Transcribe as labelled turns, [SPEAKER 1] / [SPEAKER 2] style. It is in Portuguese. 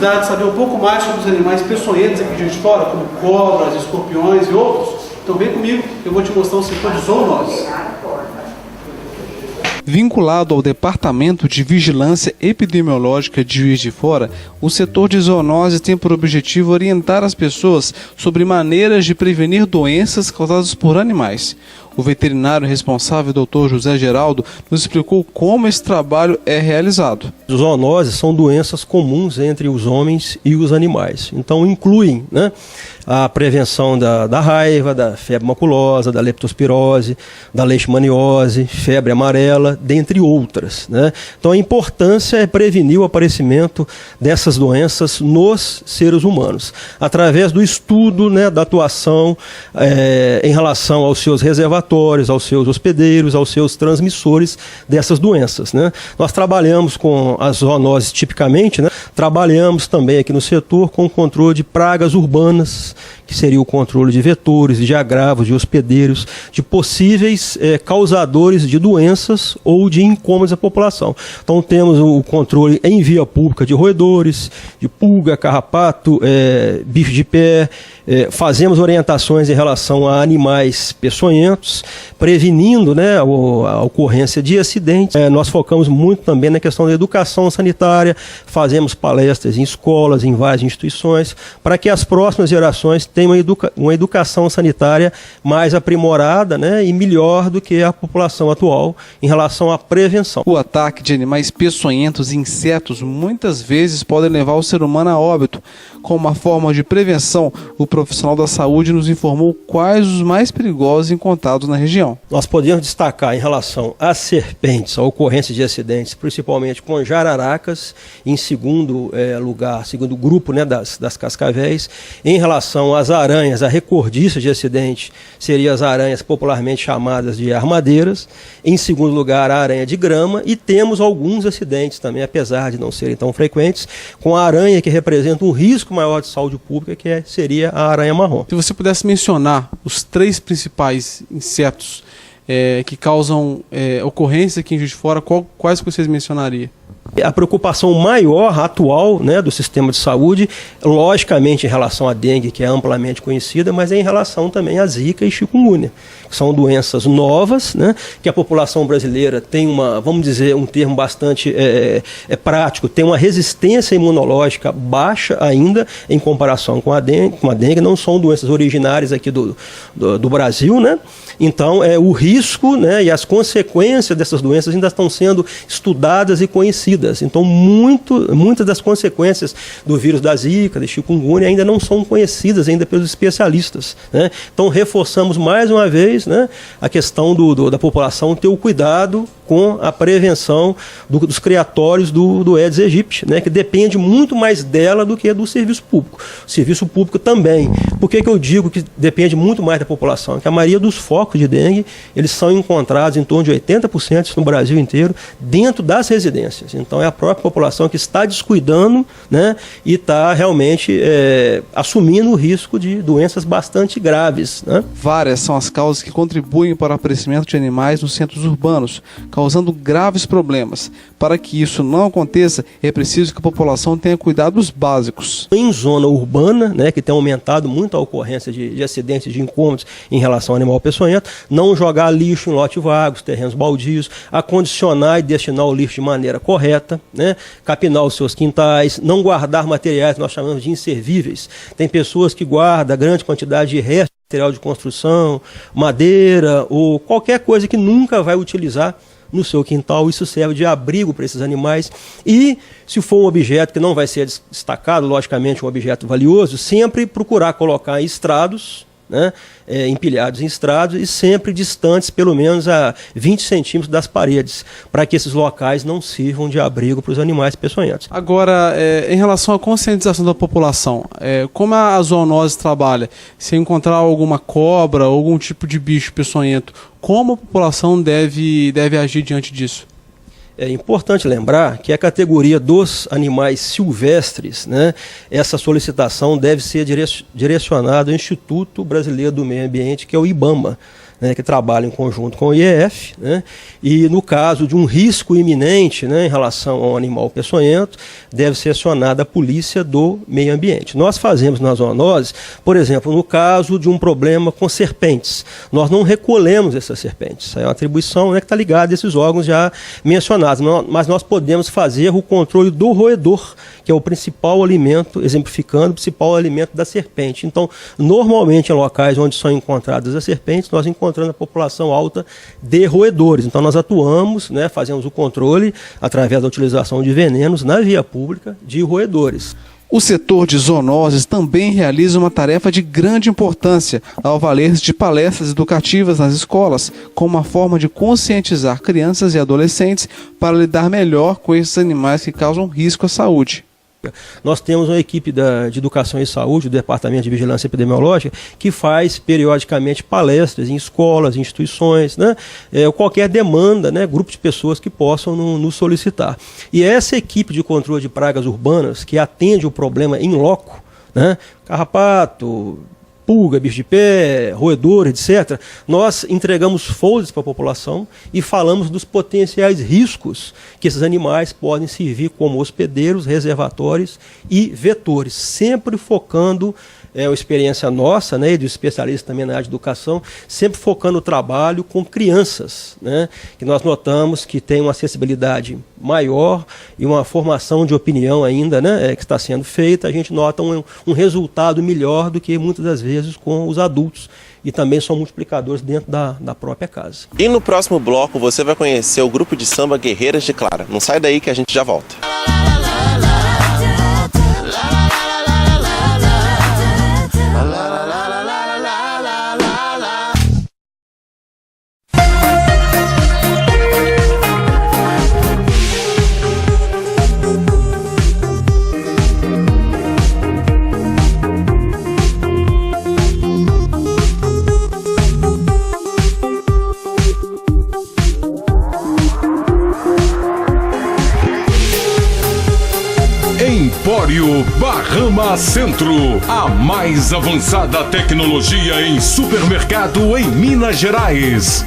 [SPEAKER 1] curiosidade de saber um pouco mais sobre os animais peçonhentos aqui de Juiz de Fora, como cobras, escorpiões e outros, então vem comigo, eu vou te mostrar um setor de zoonoses.
[SPEAKER 2] Vinculado ao Departamento de Vigilância Epidemiológica de Juiz de Fora, o setor de zoonoses tem por objetivo orientar as pessoas sobre maneiras de prevenir doenças causadas por animais. O veterinário responsável, Dr. José Geraldo, nos explicou como esse trabalho é realizado.
[SPEAKER 3] Zoonoses são doenças comuns entre os homens e os animais. Então incluem, a prevenção da raiva, da febre maculosa, da leptospirose, da leishmaniose, febre amarela, dentre outras. Então a importância é prevenir o aparecimento dessas doenças nos seres humanos, através do estudo, da atuação em relação aos seus reservatórios, aos seus hospedeiros, aos seus transmissores dessas doenças. Nós trabalhamos com as zoonoses tipicamente, trabalhamos também aqui no setor com o controle de pragas urbanas, que seria o controle de vetores, de agravos, de hospedeiros, de possíveis causadores de doenças ou de incômodos à população. Então temos o controle em via pública de roedores, de pulga, carrapato, bicho de pé, fazemos orientações em relação a animais peçonhentos, prevenindo a ocorrência de acidentes. Nós focamos muito também na questão da educação sanitária, fazemos palestras em escolas, em várias instituições, para que as próximas gerações tenham uma educação sanitária mais aprimorada e melhor do que a população atual em relação à prevenção.
[SPEAKER 2] O ataque de animais peçonhentos e insetos muitas vezes podem levar o ser humano a óbito. Como uma forma de prevenção, o profissional da saúde nos informou quais os mais perigosos encontrados na região.
[SPEAKER 3] Nós podemos destacar em relação às serpentes, a ocorrência de acidentes, principalmente com jararacas, em segundo lugar, segundo grupo das cascavéis. Em relação às aranhas, a recordista de acidente seria as aranhas popularmente chamadas de armadeiras. Em segundo lugar, a aranha de grama, e temos alguns acidentes também, apesar de não serem tão frequentes, com a aranha que representa um risco maior de saúde pública, que seria a aranha marrom.
[SPEAKER 2] Se você pudesse mencionar os 3 principais insetos que causam ocorrência aqui em Juiz de Fora, quais que vocês mencionariam?
[SPEAKER 3] A preocupação maior atual do sistema de saúde, logicamente em relação à dengue, que é amplamente conhecida, mas é em relação também à zika e chikungunya, que são doenças novas, que a população brasileira tem vamos dizer, um termo bastante prático, tem uma resistência imunológica baixa ainda em comparação com a dengue, não são doenças originárias aqui do Brasil, Então, o risco e as consequências dessas doenças ainda estão sendo estudadas e conhecidas. Então, muitas das consequências do vírus da zika, da chikungunya, ainda não são conhecidas ainda pelos especialistas. Então, reforçamos mais uma vez a questão da população ter o cuidado com a prevenção dos criatórios do Aedes aegypti, que depende muito mais dela do que do serviço público. O serviço público também. Por que eu digo que depende muito mais da população? Que a maioria dos focos de dengue, eles são encontrados em torno de 80% no Brasil inteiro, dentro das residências. Então é a própria população que está descuidando e está realmente assumindo o risco de doenças bastante graves.
[SPEAKER 2] Várias são as causas que contribuem para o aparecimento de animais nos centros urbanos, causando graves problemas. Para que isso não aconteça, é preciso que a população tenha cuidados básicos.
[SPEAKER 3] Em zona urbana, que tem aumentado muito a ocorrência de acidentes, de incômodos em relação ao animal peçonhento, não jogar lixo em lote vago, terrenos baldios, acondicionar e destinar o lixo de maneira correta, capinar os seus quintais, não guardar materiais que nós chamamos de inservíveis. Tem pessoas que guardam grande quantidade de restos de material de construção, madeira ou qualquer coisa que nunca vai utilizar no seu quintal. Isso serve de abrigo para esses animais. E se for um objeto que não vai ser destacado, logicamente um objeto valioso, sempre procurar colocar em estrados, empilhados em estrados e sempre distantes pelo menos a 20 centímetros das paredes, para que esses locais não sirvam de abrigo para os animais peçonhentos.
[SPEAKER 2] Agora, em relação à conscientização da população, como a zoonose trabalha? Se encontrar alguma cobra ou algum tipo de bicho peçonhento, como a população deve agir diante disso?
[SPEAKER 3] É importante lembrar que a categoria dos animais silvestres, essa solicitação deve ser direcionada ao Instituto Brasileiro do Meio Ambiente, que é o IBAMA. né, que trabalham em conjunto com o IEF, né, e no caso de um risco iminente, né, em relação a um animal peçonhento, deve ser acionada a polícia do meio ambiente. Nós fazemos nas zoonoses, por exemplo, no caso de um problema com serpentes, nós não recolhemos essas serpentes. É uma atribuição, né, que está ligada a esses órgãos já mencionados, mas nós podemos fazer o controle do roedor, que é o principal alimento, exemplificando, o principal alimento da serpente. Então, normalmente em locais onde são encontradas as serpentes, nós encontramos a população alta de roedores. Então, nós atuamos, né, fazemos o controle através da utilização de venenos na via pública de roedores.
[SPEAKER 2] O setor de zoonoses também realiza uma tarefa de grande importância ao valer-se de palestras educativas nas escolas, como uma forma de conscientizar crianças e adolescentes para lidar melhor com esses animais que causam risco à saúde.
[SPEAKER 3] Nós temos uma equipe de Educação e Saúde, do Departamento de Vigilância Epidemiológica, que faz periodicamente palestras em escolas, instituições, né, qualquer demanda, né, grupo de pessoas que possam nos solicitar. E essa equipe de controle de pragas urbanas, que atende o problema in loco, né, carrapato, pulga, bicho de pé, roedor, etc., nós entregamos folders para a população e falamos dos potenciais riscos que esses animais podem servir como hospedeiros, reservatórios e vetores, sempre focando a experiência nossa, né, e dos especialistas também na área de educação, sempre focando o trabalho com crianças, né, que nós notamos que tem uma acessibilidade maior e uma formação de opinião ainda, né, que está sendo feita. A gente nota um resultado melhor do que muitas das vezes com os adultos, e também são multiplicadores dentro da própria casa.
[SPEAKER 4] E no próximo bloco você vai conhecer o grupo de samba Guerreiras de Clara. Não sai daí que a gente já volta.
[SPEAKER 5] Empório Bahama Centro, a mais avançada tecnologia em supermercado em Minas Gerais.